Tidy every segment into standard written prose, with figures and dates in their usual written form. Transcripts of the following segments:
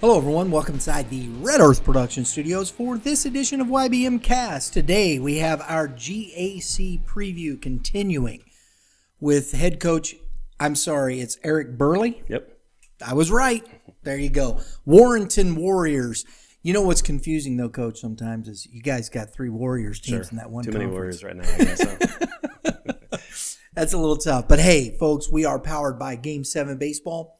Hello, everyone. Welcome inside the Red Earth Production Studios for this edition of YBMcast. Today, we have our GAC preview continuing with head coach, it's Eric Burle. Yep. I was right. There you go. Warrenton Warriors. You know what's confusing, though, Coach, sometimes is you guys got three Warriors teams in that one conference. Too many Warriors right now, I guess. So. That's a little tough. But, hey, folks, we are powered by Game 7 Baseball.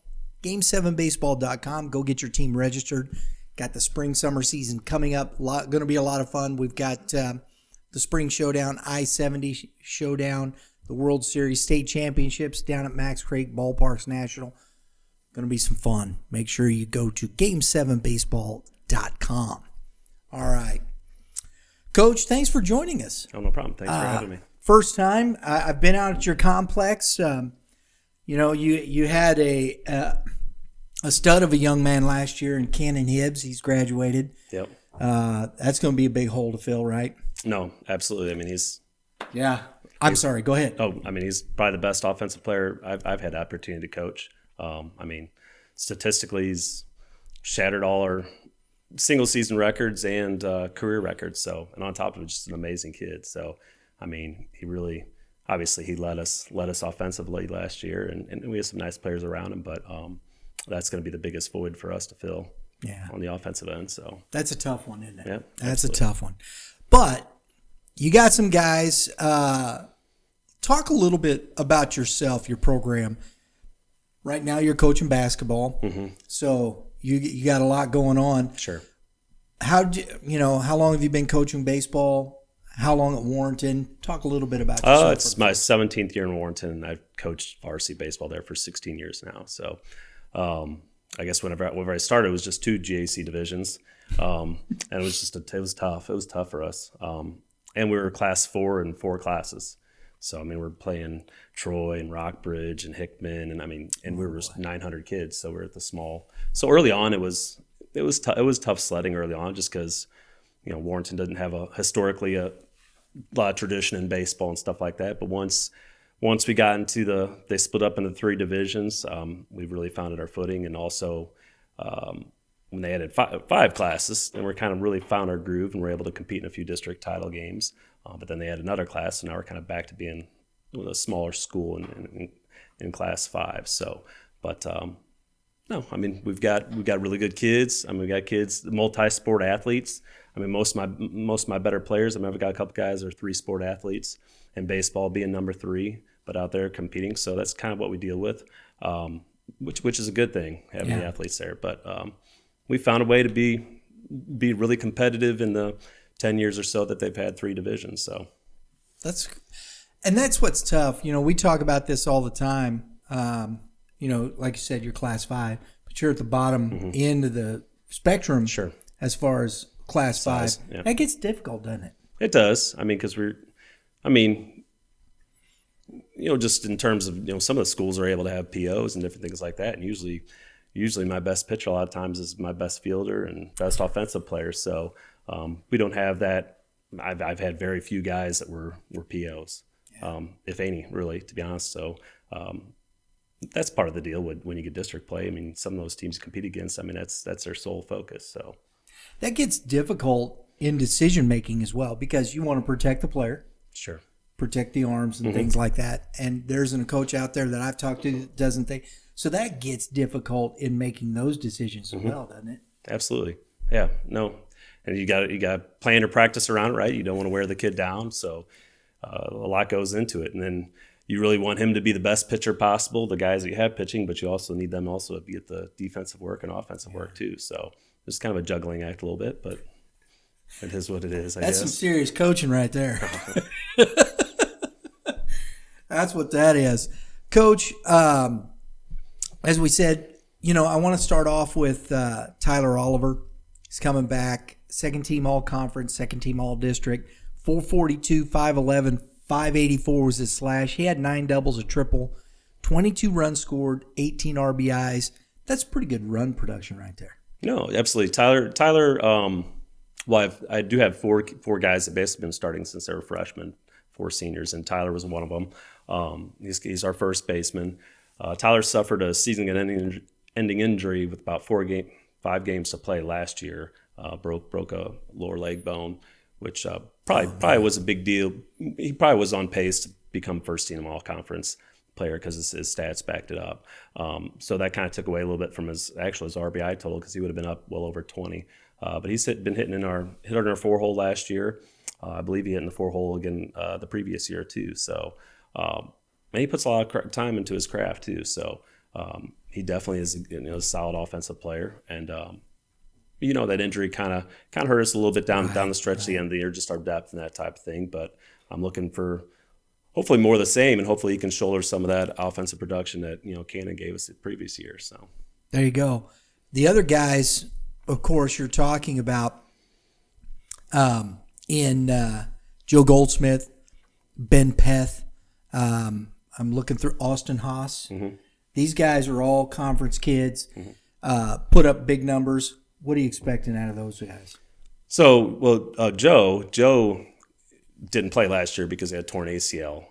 Game7baseball.com. Go get your team registered. Got the spring-summer season coming up. Going to be a lot of fun. We've got the Spring Showdown, I-70 Showdown, the World Series State Championships down at Max Craig Ballparks National. Going to be some fun. Make sure you go to Game7baseball.com. All right. Coach, thanks for joining us. Oh, no problem. Thanks for having me. First time. I've been out at your complex. You had a stud of a young man last year in Cannon Hibbs. He's graduated. Yep. That's going to be a big hole to fill, right? No, absolutely. I mean, I'm sorry. Go ahead. He's probably the best offensive player I've had the opportunity to coach. Statistically, he's shattered all our single season records and career records. So, and on top of it, just an amazing kid. So, he really. Obviously, he led us offensively last year, and we have some nice players around him. But that's going to be the biggest void for us to fill on the offensive end. So that's a tough one, isn't it? Yeah, that's absolutely. A tough one. But you got some guys. Talk a little bit about yourself, your program. Right now, you're coaching basketball, so you got a lot going on. Sure. How long have you been coaching baseball? How long at Warrenton? Talk a little bit about yourself. It's my 17th year in Warrenton, and I've coached varsity baseball there for 16 years now. So I guess whenever I started, it was just 2 G.A.C. divisions, and it was tough. It was tough for us. And we were class 4 in 4 classes. So, we're playing Troy and Rockbridge and Hickman, and we were 900 kids. So we're at the small. So early on, it was tough sledding early on just because, Warrenton doesn't have historically a lot of tradition in baseball and stuff like that. But once we got into they split up into 3 divisions, we really found our footing. And also when they added 5 classes, then we kind of really found our groove and were able to compete in a few district title games. But then they added another class, and now we're kind of back to being a smaller school in class 5. So, but no, we've got really good kids. We've got kids, multi-sport athletes. Most of my better players, I've got a couple guys that are 3-sport athletes, and baseball being number 3, but out there competing. So that's kind of what we deal with, which is a good thing, having the athletes there. But we found a way to be really competitive in the 10 years or so that they've had 3 divisions. So that's what's tough. We talk about this all the time. Like you said, you're class 5, but you're at the bottom end of the spectrum. Sure. As far as class 5, yeah. That gets difficult, doesn't it? It does. Because just in terms of, some of the schools are able to have POs and different things like that. And usually my best pitcher a lot of times is my best fielder and best offensive player. So we don't have that. I've had very few guys that were POs, if any, really, to be honest. So that's part of the deal when you get district play. Some of those teams you compete against, that's their sole focus. So that gets difficult in decision making as well, because you want to protect the player. Sure. Protect the arms and things like that. And there isn't a coach out there that I've talked to that doesn't think. So that gets difficult in making those decisions as well, doesn't it? Absolutely. Yeah. No. And you got to plan your practice around it, right? You don't want to wear the kid down. So a lot goes into it. And then you really want him to be the best pitcher possible, the guys that you have pitching, but you also need them also to be at the defensive work and offensive work too. So it's kind of a juggling act a little bit, but it is what it is, I guess. That's some serious coaching right there. That's what that is. Coach, as we said, I want to start off with Tyler Oliver. He's coming back, 2nd team all-conference, 2nd team all-district, 442, 511, 584 was his slash. He had 9 doubles, a triple, 22 runs scored, 18 RBIs. That's pretty good run production right there. No, absolutely. Tyler. I do have four guys that basically been starting since they were freshmen, 4 seniors, and Tyler was one of them. He's our first baseman. Tyler suffered a season-ending injury with about 5 5 games to play last year. Broke a lower leg bone, which probably was a big deal. He probably was on pace to become first team all conference player because his stats backed it up. So that kind of took away a little bit from his RBI total because he would have been up well over 20. But he's been hitting in our 4-hole last year. I believe he hit in the 4-hole again the previous year too. So and he puts a lot of time into his craft too. So he definitely is a solid offensive player. And that injury kind of hurt us a little bit down the stretch at the end of the year, just our depth and that type of thing. But I'm looking for hopefully more of the same, and hopefully he can shoulder some of that offensive production that Cannon gave us the previous year. So there you go. The other guys, of course, you're talking about in Joe Goldsmith, Ben Peth. I'm looking through Austin Haas. Mm-hmm. These guys are all conference kids, put up big numbers. What are you expecting out of those guys? So, Joe didn't play last year because he had torn ACL.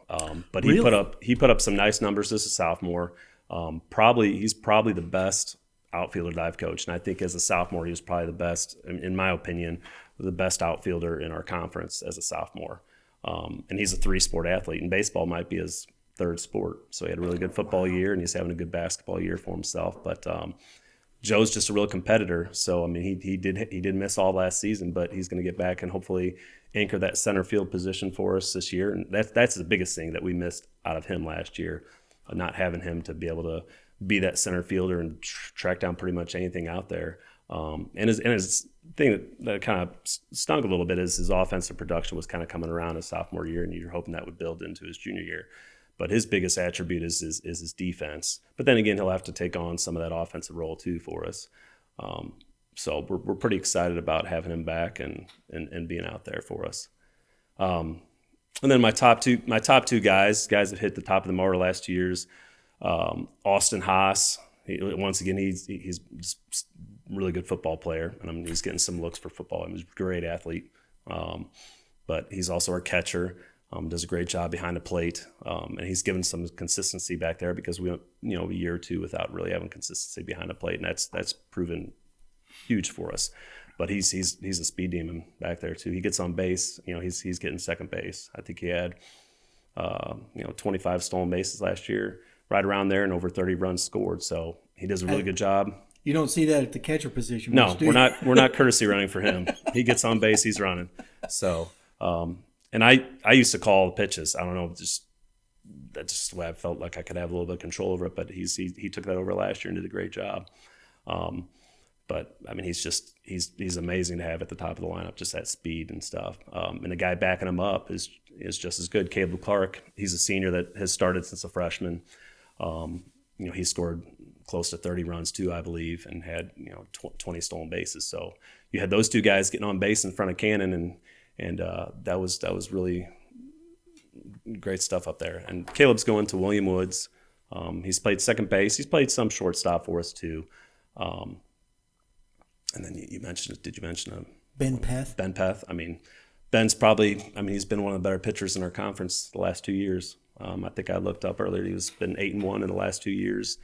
But he put up some nice numbers as a sophomore. He's probably the best outfielder that I've coached, and I think as a sophomore he was probably the best, in my opinion, the best outfielder in our conference as a sophomore. And he's a 3-sport athlete, and baseball might be his 3rd sport. So he had a really good football year, and he's having a good basketball year for himself. But Joe's just a real competitor. So I mean, he did miss all last season, but he's going to get back and hopefully anchor that center field position for us this year. And that's the biggest thing that we missed out of him last year, not having him to be able to be that center fielder and track down pretty much anything out there. And his thing that kind of stung a little bit is his offensive production was kind of coming around his sophomore year, and you're hoping that would build into his junior year. But his biggest attribute is his defense. But then again, he'll have to take on some of that offensive role too for us. So we're pretty excited about having him back and being out there for us. And then my top two guys that hit the top of the motor last 2 years, Austin Haas. Once again, he's just a really good football player, and he's getting some looks for football. He's a great athlete, but he's also our catcher. Does a great job behind the plate, and he's given some consistency back there because we went a year or two without really having consistency behind the plate, and that's proven huge for us. But he's a speed demon back there too. He gets on base. He's getting second base. I think he had 25 stolen bases last year, right around there, and over 30 runs scored. So he does a really good job. You don't see that at the catcher position. No, we're not courtesy running for him. He gets on base, he's running. So. And I used to call the pitches. I don't know, that's just the way I felt like I could have a little bit of control over it. But he took that over last year and did a great job. But I mean, he's amazing to have at the top of the lineup, just that speed and stuff. And the guy backing him up is just as good. Caleb Clark, he's a senior that has started since a freshman. He scored close to 30 runs too, I believe, and had 20 stolen bases. So you had those two guys getting on base in front of Cannon, and that was really great stuff up there. And Caleb's going to William Woods. He's played second base. He's played some shortstop for us too. And then did you mention Ben Peth? Ben Peth. I mean, Ben's he's been one of the better pitchers in our conference the last 2 years. I think I looked up earlier. He's been 8-1 in the last 2 years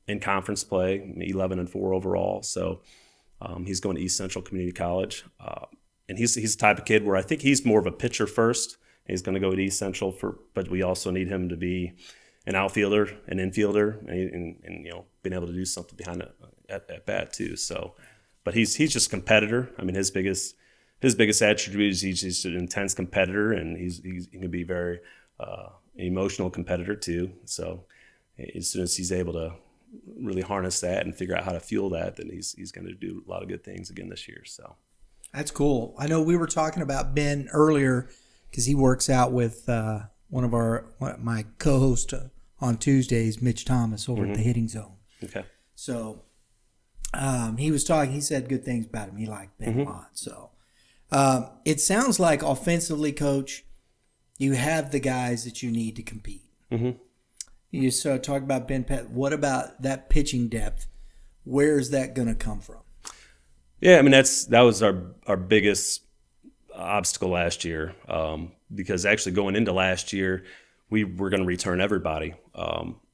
in conference play, 11-4 overall. So he's going to East Central Community College. And he's the type of kid where I think he's more of a pitcher first. He's going to go to East Central but we also need him to be an outfielder, an infielder, and being able to do something behind at bat too. So, but he's just a competitor. I mean, his biggest attribute is he's just an intense competitor, and he can be very emotional competitor too. So, as soon as he's able to really harness that and figure out how to fuel that, then he's going to do a lot of good things again this year. So. That's cool. I know we were talking about Ben earlier because he works out with one of my co-hosts on Tuesdays, Mitch Thomas, over at the Hitting Zone. Okay. So he was talking. He said good things about him. He liked Ben a lot. So it sounds like offensively, Coach, you have the guys that you need to compete. Mm-hmm. You talked about Ben Peth. What about that pitching depth? Where is that going to come from? Yeah, I mean that was our biggest obstacle last year, because actually going into last year we were going to return everybody,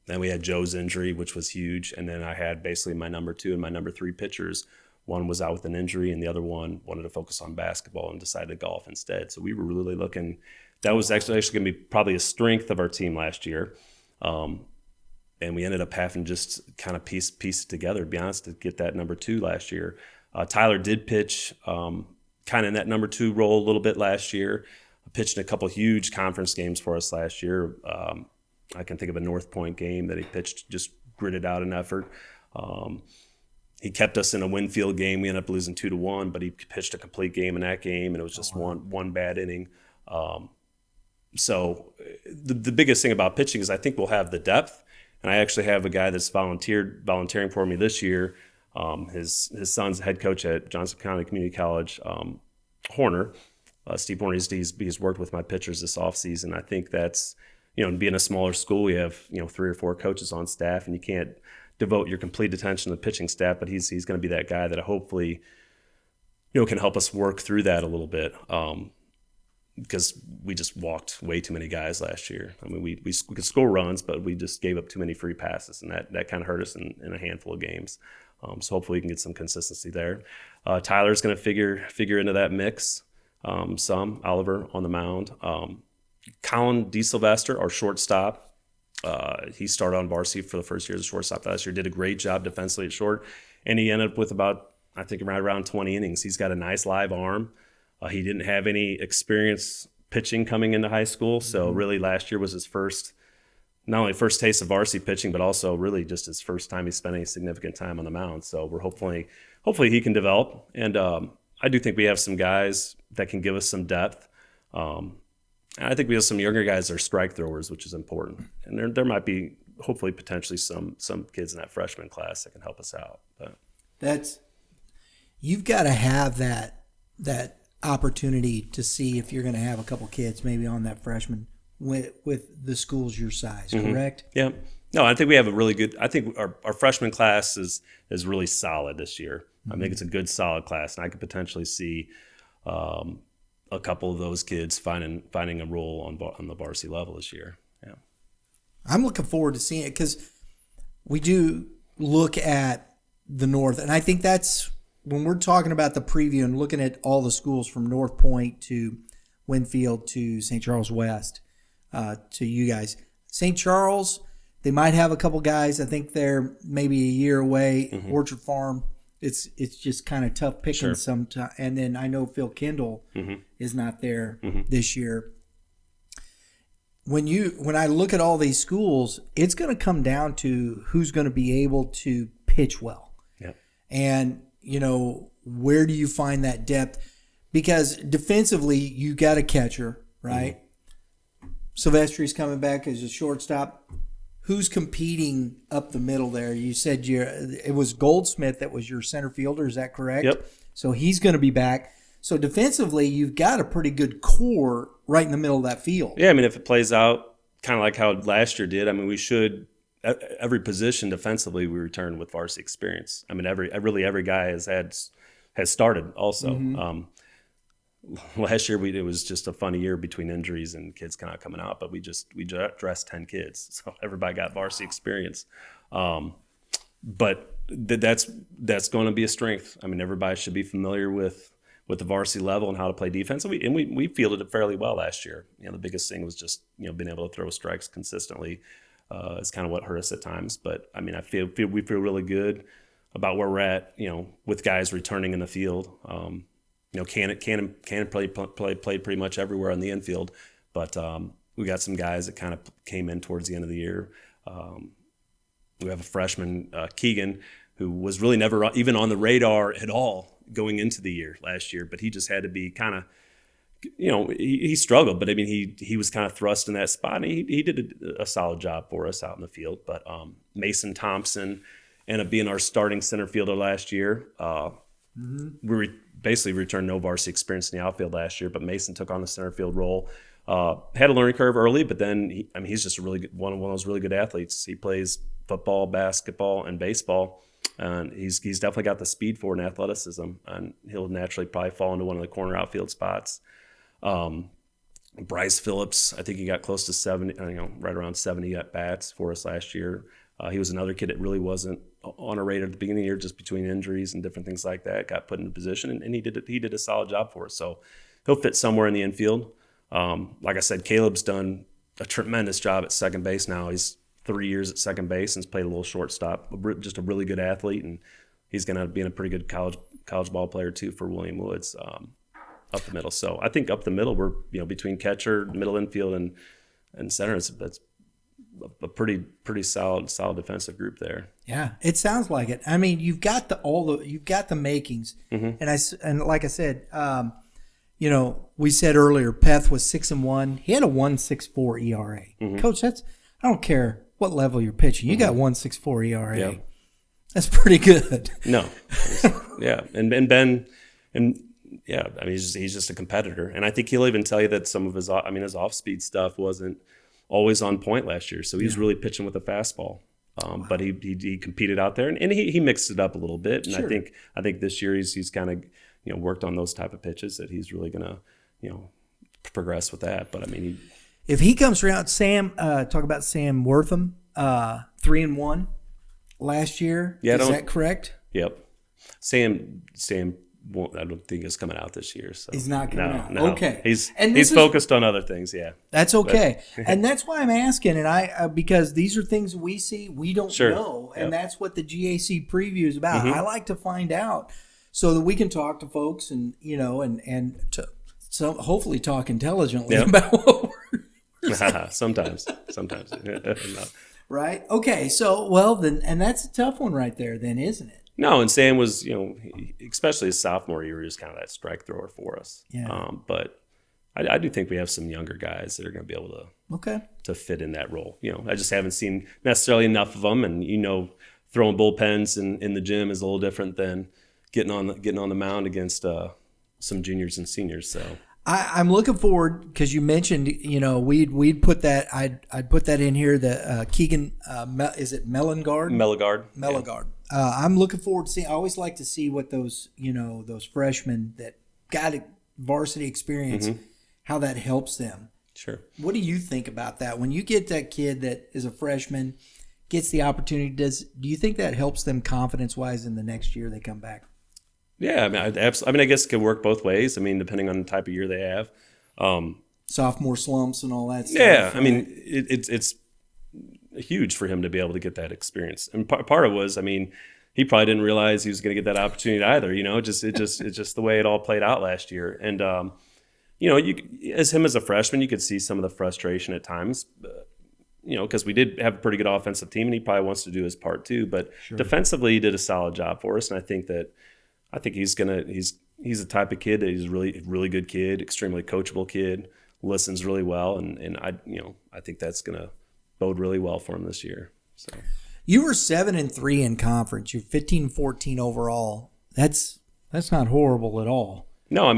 Then we had Joe's injury, which was huge. And then I had basically my number 2 and my number 3 pitchers. One was out with an injury and the other one wanted to focus on basketball and decided to golf instead. So we were really looking, that was actually going to be probably a strength of our team last year. And we ended up having just kind of piece it together, to be honest, to get that number 2 last year. Tyler did pitch kind of in that number 2 role a little bit last year. Pitched in a couple huge conference games for us last year. I can think of a North Point game that he pitched, just gritted out an effort. He kept us in a Winfield game. We ended up losing 2-1, but he pitched a complete game in that game, and it was just one bad inning. So the biggest thing about pitching is I think we'll have the depth. And I actually have a guy that's volunteering for me this year. His son's head coach at Johnson County Community College, Horner. Steve Horner, he's worked with my pitchers this offseason. I think that's, being a smaller school, we have, 3 or 4 coaches on staff, and you can't devote your complete attention to the pitching staff, but he's going to be that guy that hopefully, can help us work through that a little bit. Because we just walked way too many guys last year. I mean, we could score runs, but we just gave up too many free passes, and that kind of hurt us in a handful of games. So hopefully we can get some consistency there. Tyler's going to figure into that mix. Oliver on the mound. Colin DeSylvester, our shortstop, he started on varsity for the first year as a shortstop last year, did a great job defensively at short, and he ended up with about, I think, around 20 innings. He's got a nice live arm. He didn't have any experience pitching coming into high school, so really last year was his not only first taste of varsity pitching, but also really just his first time he spent any significant time on the mound. So we're hopefully he can develop, and I do think we have some guys that can give us some depth. And I think we have some younger guys that are strike throwers, which is important, and there might be hopefully potentially some kids in that freshman class that can help us out. But you've got to have that opportunity to see if you're going to have a couple kids maybe on that freshman with the schools your size, correct? Yeah. No, I think we have I think our freshman class is really solid this year. I think it's a good, solid class, and I could potentially see a couple of those kids finding a role on the varsity level this year. Yeah. I'm looking forward to seeing it because we do look at the North, and I think that's when we're talking about the preview and looking at all the schools from North Point to Winfield to St. Charles West to you guys. St. Charles, they might have a couple guys. I think they're maybe a year away. Orchard Farm, it's just kind of tough picking sometimes. And then I know Phil Kendall is not there this year. When I look at all these schools, it's going to come down to who's going to be able to pitch well. Yeah. And where do you find that depth? Because defensively, you got a catcher, right? Silvestri's coming back as a shortstop. Who's competing up the middle there? You said it was Goldsmith that was your center fielder. Is that correct? Yep. So he's going to be back. So defensively, you've got a pretty good core right in the middle of that field. Yeah, I mean, if it plays out kind of like how last year did, I mean, we should – every position defensively we return with varsity experience. I mean, every guy has started also. Last year it was just a funny year between injuries and kids kind of coming out, but we dressed 10 kids, so everybody got varsity experience. But that's going to be a strength. I mean, everybody should be familiar with the varsity level and how to play defense, and we fielded it fairly well last year. The biggest thing was just being able to throw strikes consistently. Is kind of what hurt us at times, but I mean, we feel really good about where we're at. With guys returning in the field. Cannon played pretty much everywhere on the infield, but we got some guys that kind of came in towards the end of the year. We have a freshman, Keegan, who was really never even on the radar at all going into the year last year, but he just had to be kind of, he struggled, but I mean, he was kind of thrust in that spot, and he did a solid job for us out in the field. But Mason Thompson ended up being our starting center fielder last year. We basically returned no varsity experience in the outfield last year, but Mason took on the center field role. Had a learning curve early, but then he's just a really good one of those really good athletes. He plays football, basketball, and baseball, and he's definitely got the speed for it and athleticism, and he'll naturally probably fall into one of the corner outfield spots. Bryce Phillips, I think he got close to 70, right around 70 at bats for us last year. He was another kid that really wasn't on a radar at the beginning of the year, just between injuries and different things like that. Got put in a position, and he did a solid job for us. So he'll fit somewhere in the infield. Like I said, Caleb's done a tremendous job at second base now. He's 3 years at second base and has played a little shortstop. Just a really good athlete, and he's going to be a pretty good college ball player too for William Woods. Up the middle. So I think up the middle, we're between catcher, middle infield, and center. That's a pretty solid defensive group there. Yeah, it sounds like it. I mean, you've got the makings, and like I said, we said earlier, Peth was 6-1. He had a 1.64 ERA. Coach, I don't care what level you're pitching. You got 1.64 ERA. Yeah. That's pretty good. No, yeah, and Ben and. Yeah, I mean, he's just a competitor. And I think he'll even tell you that some of his off-speed stuff wasn't always on point last year. So he was really pitching with a fastball. But he competed out there, and he mixed it up a little bit. And sure. I think this year he's kind of worked on those type of pitches that he's really going to progress with that. But I mean, if he comes around, talk about Sam Wortham, 3-1 last year. Yeah, is that correct? Yep. Sam. I don't think he's coming out this year. So he's not coming out. No. Okay, he's focused on other things. Yeah, that's okay, and that's why I'm asking. And I because these are things we see, we don't know, and that's what the GAC preview is about. I like to find out so that we can talk to folks, and hopefully talk intelligently about what we're sometimes. Right. Okay. So then, and that's a tough one right there. Then, isn't it? No, and Sam was, especially his sophomore year, he was kind of that strike thrower for us. Yeah. But I do think we have some younger guys that are going to be able to fit in that role. I just haven't seen necessarily enough of them, and throwing bullpens in the gym is a little different than getting on the mound against some juniors and seniors. So I'm looking forward because you mentioned we'd put that I'd put that in here. The Keegan is it Mellengard? Mellengard. Yeah. I'm looking forward to seeing. I always like to see what those those freshmen that got varsity experience, how that helps them. Sure. What do you think about that? When you get that kid that is a freshman, gets the opportunity, do you think that helps them confidence wise in the next year they come back? Yeah, I guess it could work both ways. I mean, depending on the type of year they have. Sophomore slumps and all that stuff. Yeah, right? I mean, it's huge for him to be able to get that experience. And part of it was, he probably didn't realize he was going to get that opportunity either. It's just the way it all played out last year. And as a freshman, you could see some of the frustration at times. Because we did have a pretty good offensive team, and he probably wants to do his part too. But defensively, he did a solid job for us, and I think he's the type of kid that he's a really good kid, extremely coachable kid, listens really well, and I think that's gonna bode really well for him this year. So you were 7-3 in conference. You're 15-14 overall. That's not horrible at all. No, I'm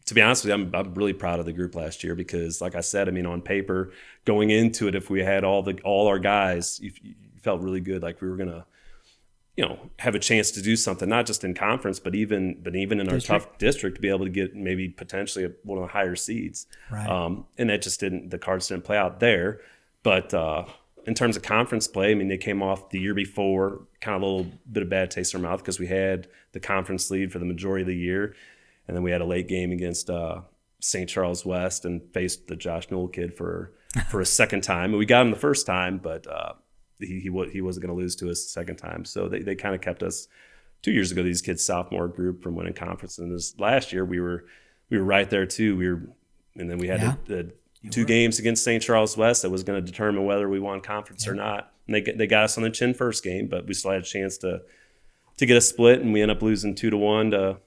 to be honest with you, I'm really proud of the group last year because, like I said, on paper going into it, if we had all our guys, you felt really good, like we were gonna have a chance to do something, not just in conference, but even in our tough district to be able to get maybe potentially one of the higher seeds. Right. And that just the cards didn't play out there. But in terms of conference play, they came off the year before, kind of a little bit of bad taste in our mouth because we had the conference lead for the majority of the year. And then we had a late game against St. Charles West and faced the Josh Newell kid for a second time. And we got him the first time, but he wasn't going to lose to us the second time. So they kind of kept us 2 years ago, these kids' sophomore group, from winning conference. And this last year we were right there too. And then we had the 2 games against St. Charles West that was going to determine whether we won conference or not. And they got us on the chin first game, but we still had a chance to get a split, and we ended up losing 2-1 to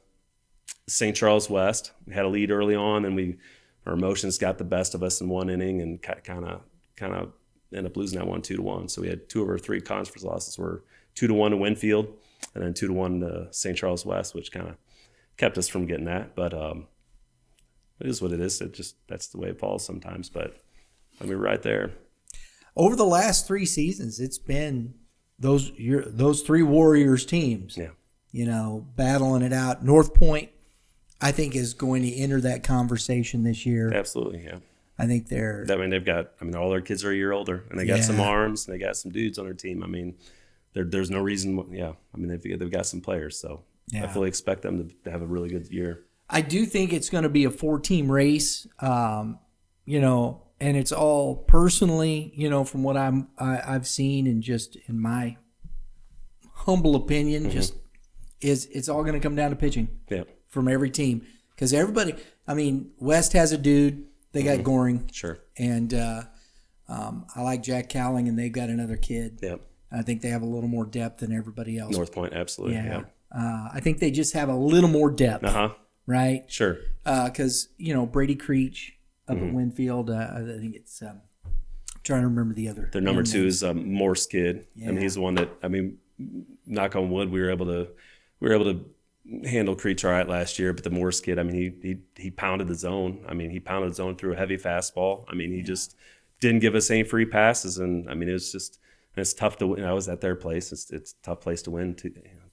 St. Charles West. We had a lead early on, and our emotions got the best of us in one inning, and kind of ended up losing that one 2-1. So we had 2 of our 3 conference losses were 2-1 to Winfield, and then 2-1 to St. Charles West, which kind of kept us from getting that. But it is what it is. That's the way it falls sometimes. But we're right there. Over the last 3 seasons, it's been those 3 Warriors teams. Yeah. Battling it out. North Point, I think is going to enter that conversation this year. Absolutely, yeah. I think they're. I mean, they've got. I mean, all their kids are a year older, and they got some arms, and they got some dudes on their team. I mean, there's no reason. Yeah, I mean, they've got some players, so I fully expect them to have a really good year. I do think it's going to be a 4-team race. You know, and it's all personally, you know, from what I've seen and just in my humble opinion, just it's all going to come down to pitching. Yeah. From every team, because everybody. I mean, West has a dude. They got Goring. Sure. And I like Jack Cowling, and they've got another kid. Yep. I think they have a little more depth than everybody else. North Point, absolutely. Yeah. I think they just have a little more depth. Right. Sure. Because you know Brady Creech up at Winfield. I think it's. I'm trying to remember the other. Their number 2 is Morse kid. Yeah. I mean, he's the one that. I mean, knock on wood, we were able to handle Creech all right last year, but the Morse kid, I mean, he pounded the zone. I mean, he pounded the zone through a heavy fastball. I mean, he just didn't give us any free passes, and I mean, it's tough to win. I was at their place. It's a tough place to win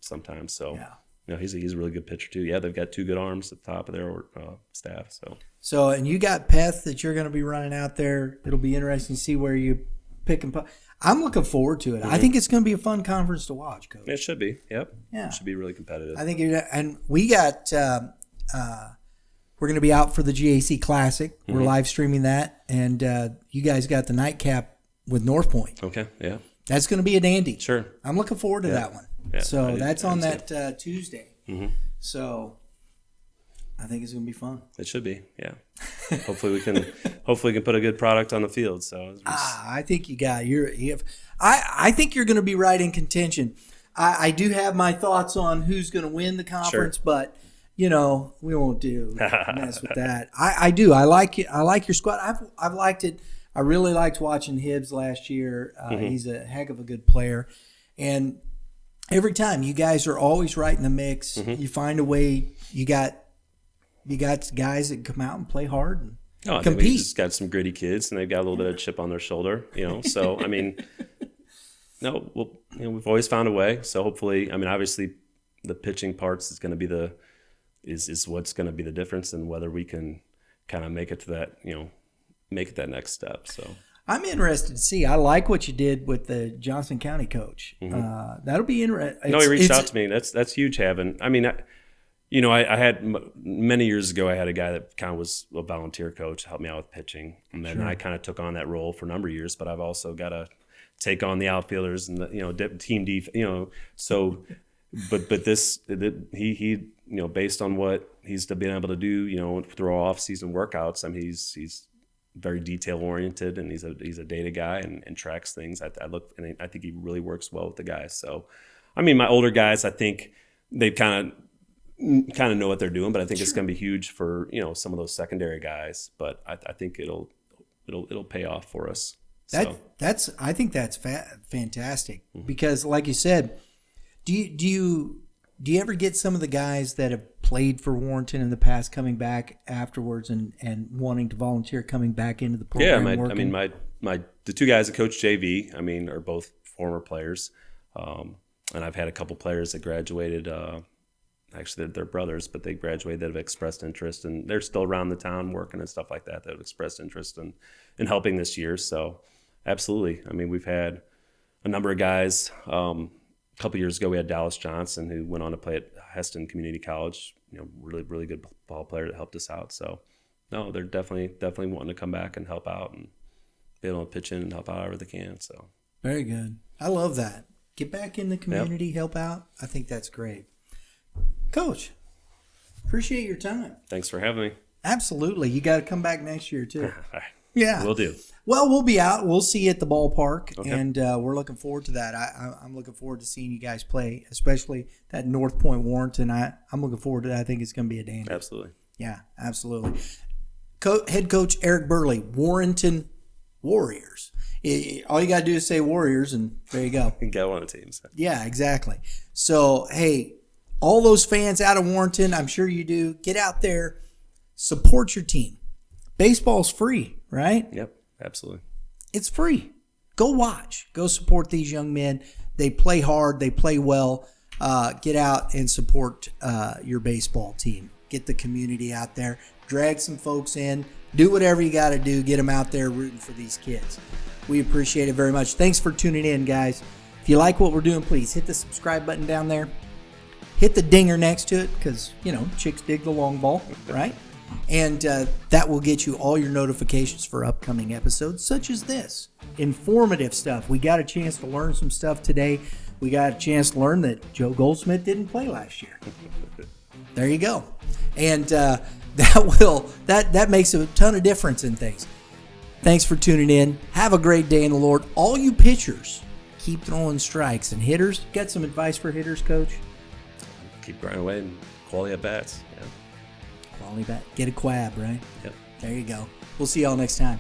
sometimes. So, you know, he's a really good pitcher too. Yeah, they've got 2 good arms at the top of their staff. So, and you got Peth that you're going to be running out there. It'll be interesting to see where you pick and pop. I'm looking forward to it. I think it's going to be a fun conference to watch, Coach. It should be. Yep. Yeah. It should be really competitive. I think and we got we're going to be out for the GAC Classic. We're live streaming that, and you guys got the nightcap with North Point. Okay. Yeah. That's going to be a dandy. Sure. I'm looking forward to that one. Yeah, so that's on that Tuesday. So I think it's going to be fun. It should be. Yeah. Hopefully we can put a good product on the field. So I think I think you're going to be right in contention. I do have my thoughts on who's going to win the conference, but you know we won't mess with that. I do. I like it. I like your squad. I've liked it. I really liked watching Hibbs last year. He's a heck of a good player, and every time you guys are always right in the mix. You find a way. You got guys that come out and play hard and compete. I think we just got some gritty kids, and they've got a little bit of chip on their shoulder, you know. So I mean, we've always found a way. So hopefully, I mean, obviously, the pitching parts is going to be is what's going to be the difference in whether we can kind of make it to that, you know, make it that next step. So I'm interested to see. I like what you did with the Johnson County coach. That'll be interesting. No, he reached out to me. That's huge. Having, I mean. I had many years ago, I had a guy that kind of was a volunteer coach to help me out with pitching. And then I kind of took on that role for a number of years, but I've also got to take on the outfielders and the, team defense, so, but he, based on what he's been able to do, through off season workouts, I mean, he's very detail oriented and he's a data guy and tracks things. I think he really works well with the guys. So, I mean, my older guys, I think they kind of know what they're doing, but I think it's going to be huge for some of those secondary guys. But I think it'll pay off for us. I think that's fantastic because, like you said, do you ever get some of the guys that have played for Warrenton in the past coming back afterwards and wanting to volunteer coming back into the program? Yeah, the 2 guys that coach JV, I mean, are both former players, and I've had a couple players that graduated. Actually, they're brothers, but they graduated that have expressed interest, and they're still around the town working and stuff like that have expressed interest in helping this year. So, absolutely. I mean, we've had a number of guys. A couple years ago, we had Dallas Johnson, who went on to play at Heston Community College. Really, really good ball player that helped us out. So, no, they're definitely wanting to come back and help out and be able to pitch in and help out however they can. So, very good. I love that. Get back in the community, help out. I think that's great. Coach, appreciate your time. Thanks for having me. Absolutely. You got to come back next year, too. Yeah. We'll do. Well, we'll be out. We'll see you at the ballpark, and we're looking forward to that. I'm looking forward to seeing you guys play, especially that North Point Warrenton. I'm looking forward to that. I think it's going to be a dandy. Absolutely. Yeah, absolutely. Head coach Eric Burle, Warrenton Warriors. All you got to do is say Warriors, and there you go. And go on the team. So. Yeah, exactly. So, hey, all those fans out of Warrenton, I'm sure you do, get out there, support your team. Baseball's free, right? Yep, absolutely. It's free. Go watch. Go support these young men. They play hard. They play well. Get out and support your baseball team. get the community out there, drag some folks in, do whatever you got to do, get them out there rooting for these kids. We appreciate it very much. Thanks for tuning in, guys. If you like what we're doing, please hit the subscribe button down there. Hit the dinger next to it because, chicks dig the long ball, right? And that will get you all your notifications for upcoming episodes such as this. Informative stuff. We got a chance to learn some stuff today. We got a chance to learn that Joe Goldsmith didn't play last year. There you go. And that makes a ton of difference in things. Thanks for tuning in. Have a great day in the Lord. All you pitchers, keep throwing strikes. And hitters, got some advice for hitters, Coach? Keep grinding away and quality at bats. Yeah. Quality bat. Get a quab, right? Yep. There you go. We'll see y'all next time.